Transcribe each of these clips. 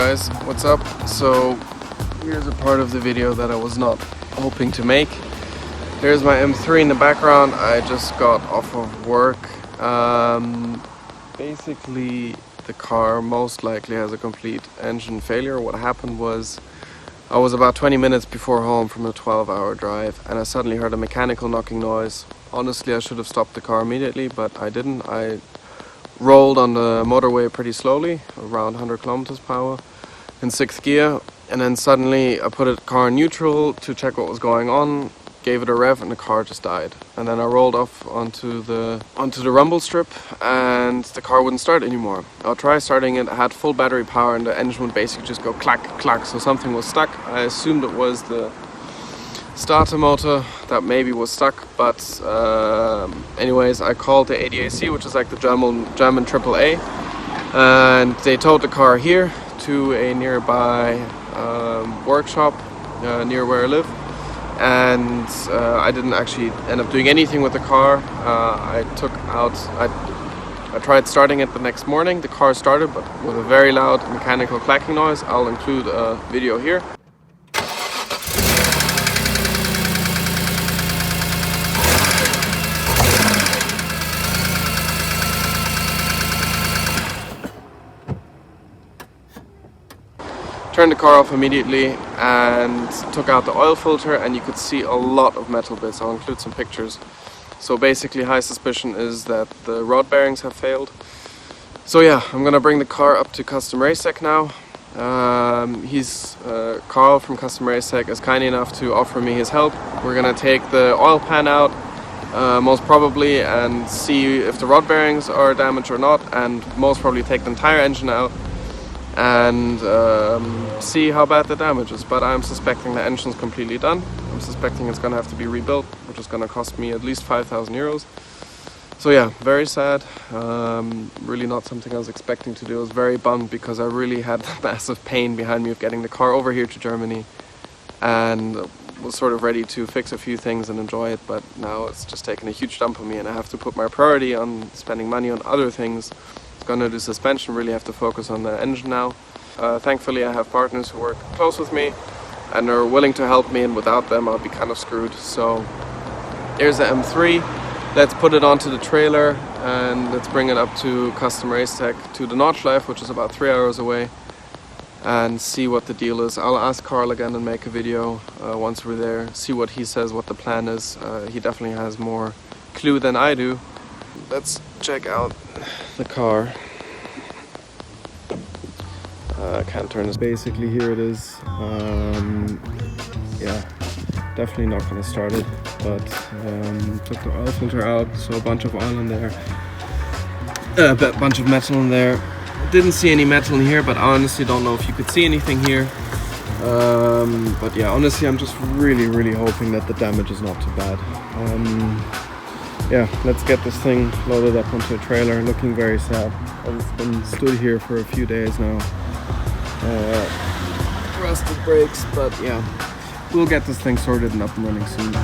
guys, what's up? So here's a part of the video that I was not hoping to make. Here's my M3 in the background. I just got off of work. Basically the car most likely has a complete engine failure. What happened was I was about 20 minutes before home from a 12-hour drive and I suddenly heard a mechanical knocking noise. Honestly, I should have stopped the car immediately, but I didn't. I rolled on the motorway pretty slowly, around 100 kilometers per hour in 6th gear, and then suddenly I put the car in neutral to check what was going on, gave it a rev, and the car just died. And then I rolled off onto the rumble strip and the car wouldn't start anymore. I'll try starting it. I had full battery power and the engine would basically just go clack clack, so something was stuck. I assumed it was the starter motor that maybe was stuck, but anyways, I called the ADAC, which is like the German AAA, and they towed the car here to a nearby workshop near where I live. And I didn't actually end up doing anything with the car. I tried starting it the next morning. The car started, but with a very loud mechanical clacking noise. I'll include a video here. Turned the car off immediately and took out the oil filter, and you could see a lot of metal bits. I'll include some pictures. So basically, high suspicion is that the rod bearings have failed. So yeah, I'm gonna bring the car up to Custom Racetec now. Carl from Custom Racetec is kind enough to offer me his help. We're gonna take the oil pan out, most probably, and see if the rod bearings are damaged or not, and most probably take the entire engine out and see how bad the damage is. But I'm suspecting the engine's completely done. I'm suspecting it's gonna have to be rebuilt, which is gonna cost me at least 5,000 euros. So yeah, very sad. Really not something I was expecting to do. I was very bummed because I really had the massive pain behind me of getting the car over here to Germany, and was sort of ready to fix a few things and enjoy it, but now it's just taken a huge dump on me and I have to put my priority on spending money on other things. Gonna do suspension, really have to focus on the engine now. Thankfully I have partners who work close with me and are willing to help me, and without them I'll be kind of screwed. So here's the M3. Let's put it onto the trailer and let's bring it up to Custom Racetec to the Nordschleife, which is about 3 hours away, and see what the deal is. I'll ask Carl again and make a video once we're there, see what he says, what the plan is. He definitely has more clue than I do. Let's check out the car. I can't turn this. Basically, here it is. Yeah, definitely not gonna start it, but took the oil filter out, so a bunch of oil in there, a bunch of metal in there. Didn't see any metal in here, but I honestly don't know if you could see anything here. But yeah, honestly, I'm just really hoping that the damage is not too bad. Yeah, let's get this thing loaded up onto a trailer. Looking very sad. I've been stood here for a few days now. Rusted brakes, but yeah, we'll get this thing sorted and up and running soon.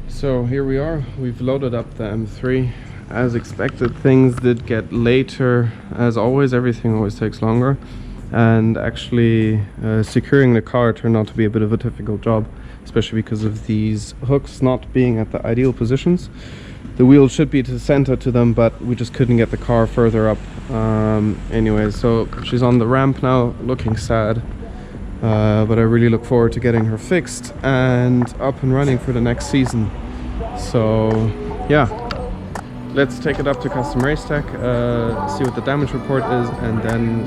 So here we are, we've loaded up the M3. As expected, things did get later. As always, everything always takes longer. And actually securing the car turned out to be a bit of a difficult job, especially because of these hooks not being at the ideal positions. The wheels should be to the center to them, but we just couldn't get the car further up. Anyway, so she's on the ramp now, looking sad. But I really look forward to getting her fixed and up and running for the next season. So yeah, let's take it up to Custom Racetec, see what the damage report is, and then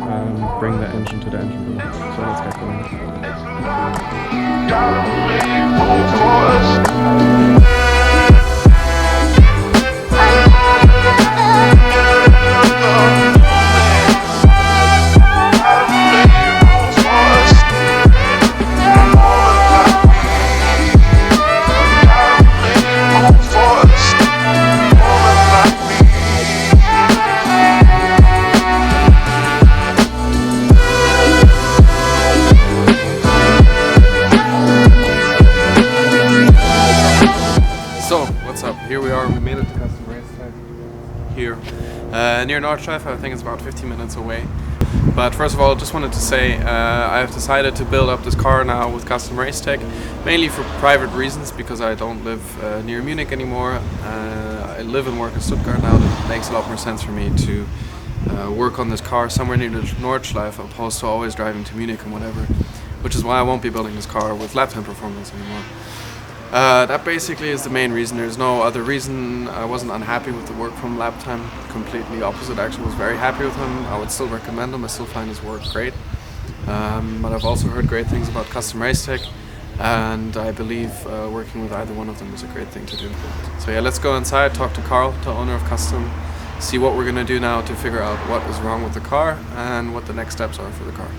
bring the engine to the engine room. So let's get going. here near Nordschleife. I think it's about 15 minutes away. But first of all, just wanted to say I have decided to build up this car now with custom Racetec, mainly for private reasons, because I don't live near Munich anymore. I live and work in Stuttgart now. It makes a lot more sense for me to work on this car somewhere near the Nordschleife opposed to always driving to Munich and whatever, which is why I won't be building this car with lap time performance anymore. That basically is the main reason. There's no other reason. I wasn't unhappy with the work from lap time. Completely opposite, actually. Was very happy with him. I would still recommend him. I still find his work great. But I've also heard great things about custom Racetec, and I believe working with either one of them is a great thing to do. So yeah, let's go inside, talk to Carl, the owner of Custom, see what we're gonna do now to figure out what is wrong with the car and what the next steps are for the car.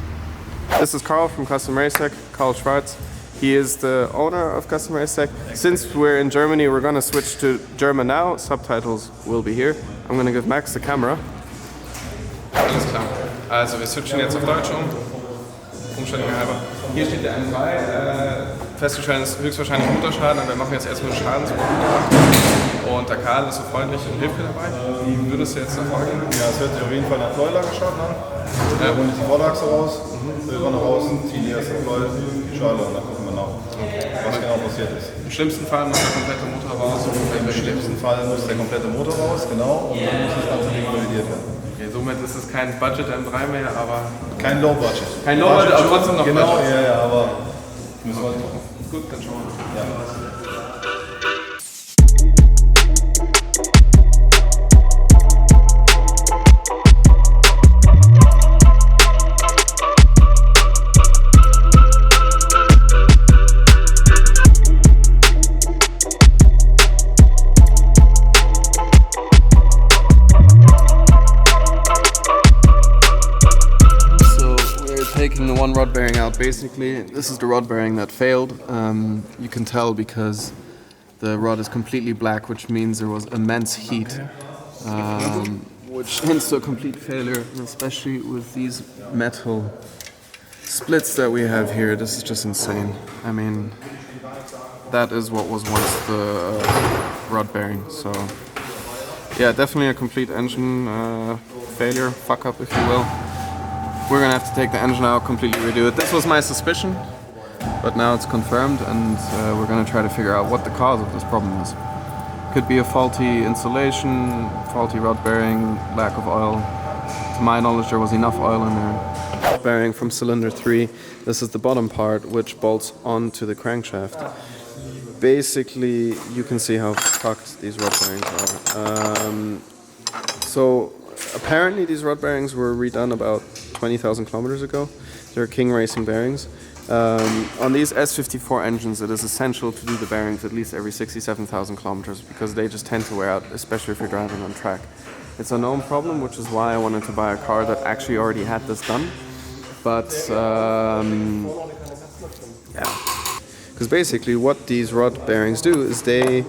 This is Carl from Custom Racetec, Carl Schwarz. He is the owner of Custom Racetec. Since we're in Germany, we're gonna switch to German now. Subtitles will be here. I'm gonna give Max the camera. Alles klar. Also wir switchen jetzt auf Deutsch Umständen halber. Hier steht der M3. Festgestellt ist höchstwahrscheinlich Motorschaden, aber wir machen jetzt erstmal eine Schadensbeobachtung. Und der Karl ist so freundlich und hilft mir dabei. Wie würdest du jetzt da vorgehen? Ja, es hört sich auf jeden Fall nach Pleuelagerschaden an. Wir holen die Vorderachse raus, Silber nach außen, ziehen die erste Pleu, die Schale und dann gucken wir nach, was genau passiert ist. Im schlimmsten Fall muss der komplette Motor raus. Im schlimmsten Fall muss der komplette Motor raus, genau, und dann muss das ganze Ding validiert werden. Okay, somit ist es kein Budget M3 mehr, aber... Kein Low Budget. Kein Low Budget, aber trotzdem noch genau, Budget. Genau, ja, aber müssen wir gucken. Gut, dann schauen wir mal. Ja. Taking the one rod bearing out, basically. This is the rod bearing that failed. You can tell because the rod is completely black, which means there was immense heat, which hints to a complete failure, and especially with these metal splits that we have here. This is just insane. I mean, that is what was once the rod bearing. So yeah, definitely a complete engine failure, fuck up if you will. We're gonna have to take the engine out, completely redo it. This was my suspicion, but now it's confirmed, and we're gonna try to figure out what the cause of this problem is. Could be a faulty insulation, faulty rod bearing, lack of oil. To my knowledge, there was enough oil in there. Bearing from cylinder 3. This is the bottom part, which bolts onto the crankshaft. Basically, you can see how fucked these rod bearings are. So apparently these rod bearings were redone about 20,000 kilometers ago. They're King Racing bearings. On these S54 engines, it is essential to do the bearings at least every 67,000 kilometers because they just tend to wear out, especially if you're driving on track. It's a known problem, which is why I wanted to buy a car that actually already had this done. But yeah, because basically what these rod bearings do is they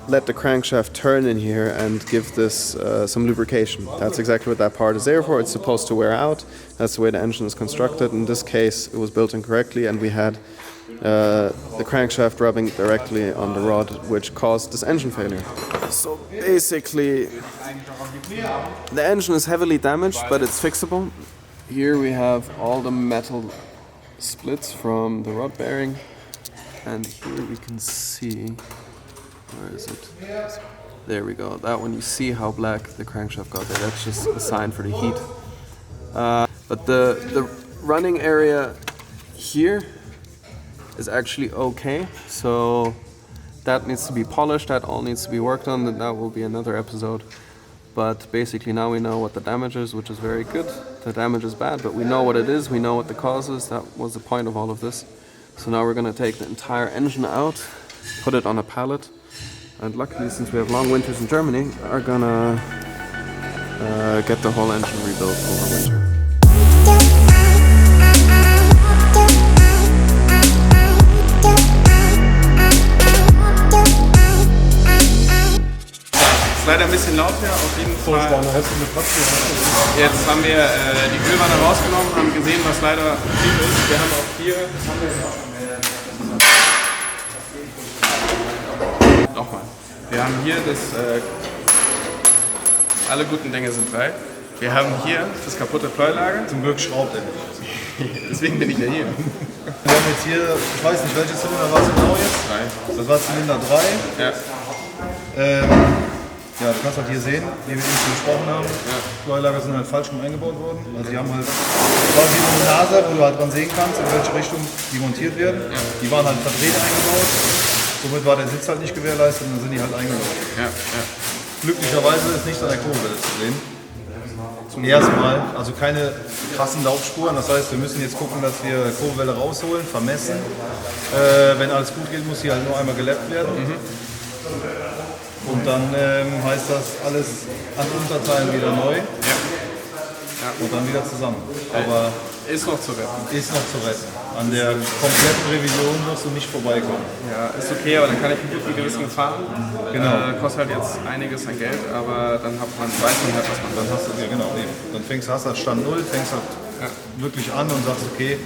let the crankshaft turn in here and give this some lubrication. That's exactly what that part is there for. It's supposed to wear out. That's the way the engine is constructed. In this case, it was built incorrectly, and we had the crankshaft rubbing directly on the rod, which caused this engine failure. So basically, the engine is heavily damaged, but it's fixable. Here we have all the metal splits from the rod bearing, and here we can see, where is it? There we go. That one, you see how black the crankshaft got there. That's just a sign for the heat. But the running area here is actually okay. So that needs to be polished. That all needs to be worked on. That will be another episode. But basically now we know what the damage is, which is very good. The damage is bad, but we know what it is. We know what the cause is. That was the point of all of this. So now we're going to take the entire engine out, put it on a pallet. And luckily, since we have long winters in Germany, are gonna get the whole engine rebuilt over winter. Ist leider ein bisschen laut hier, auf jeden Fall. Jetzt haben wir die Ölwanne rausgenommen, haben gesehen, was leider passiert ist. Wir haben auch hier, das haben wir jetzt auch nochmal. Wir haben hier das Alle guten Dinge sind drei. Wir haben hier das kaputte Pleuelager. Zum Glück schraubt er nicht. Deswegen bin ich ja hier. Wir haben jetzt hier, ich weiß nicht, welches Zylinder war es genau jetzt? 3. Das war Zylinder 3. Ja. Ja, du kannst halt hier sehen, wie wir eben schon gesprochen haben. Ja. Pleuelager sind halt falsch rum eingebaut worden. Also die haben halt quasi eine Nase, wo du halt dran sehen kannst, in welche Richtung die montiert werden. Ja. Die waren halt verdreht eingebaut. Somit war der Sitz halt nicht gewährleistet und dann sind die halt eingebaut. Ja. Ja. Glücklicherweise ist nichts an der Kurbelwelle zu sehen. Erstmal, also keine krassen Laufspuren. Das heißt, wir müssen jetzt gucken, dass wir Kurbelwelle rausholen, vermessen. Wenn alles gut geht, muss sie halt nur einmal gelappt werden. Und dann heißt das alles an Unterteilen wieder neu. Ja. Ja. Und dann wieder zusammen. Aber ist noch zu retten. Ist noch zu retten. An der kompletten Revision musst du nicht vorbeikommen. Ja, ist okay, aber dann kann ich mit gutem Gewissen fahren. Genau. Kostet halt jetzt einiges an Geld, aber dann weiß man halt, was man dann hast. Ja, genau. Dann hast du halt Stand 0, fängst halt wirklich an und sagst, okay,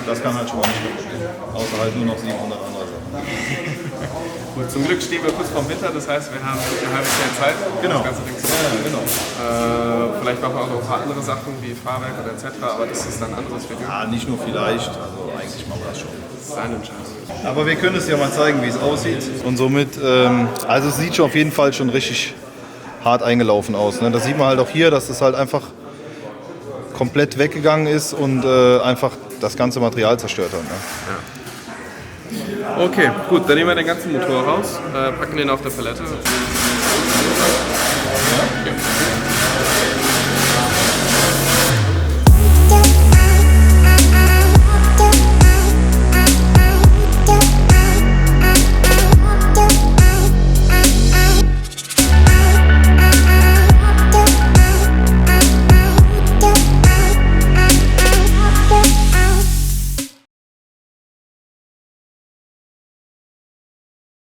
das kann halt schon mal nicht mehr gehen. Außer halt nur noch 700 andere Sachen. Gut, zum Glück stehen wir kurz vorm Winter, das heißt, wir haben eine halbe Stunde Zeit, genau. Das ganze Ding zu machen. Ja, genau. Vielleicht machen wir auch noch ein paar andere Sachen wie Fahrwerk oder etc., aber das ist dann ein anderes Video. Ja, nicht nur vielleicht, also eigentlich machen wir das schon. Das ist eine Entscheidung. Aber wir können es ja mal zeigen, wie es aussieht. Und somit, also es sieht schon auf jeden Fall schon richtig hart eingelaufen aus. Ne? Das sieht man halt auch hier, dass es halt einfach komplett weggegangen ist und einfach das ganze Material zerstört hat. Ne? Ja. Okay, gut, dann nehmen wir den ganzen Motor raus, packen den auf der Palette.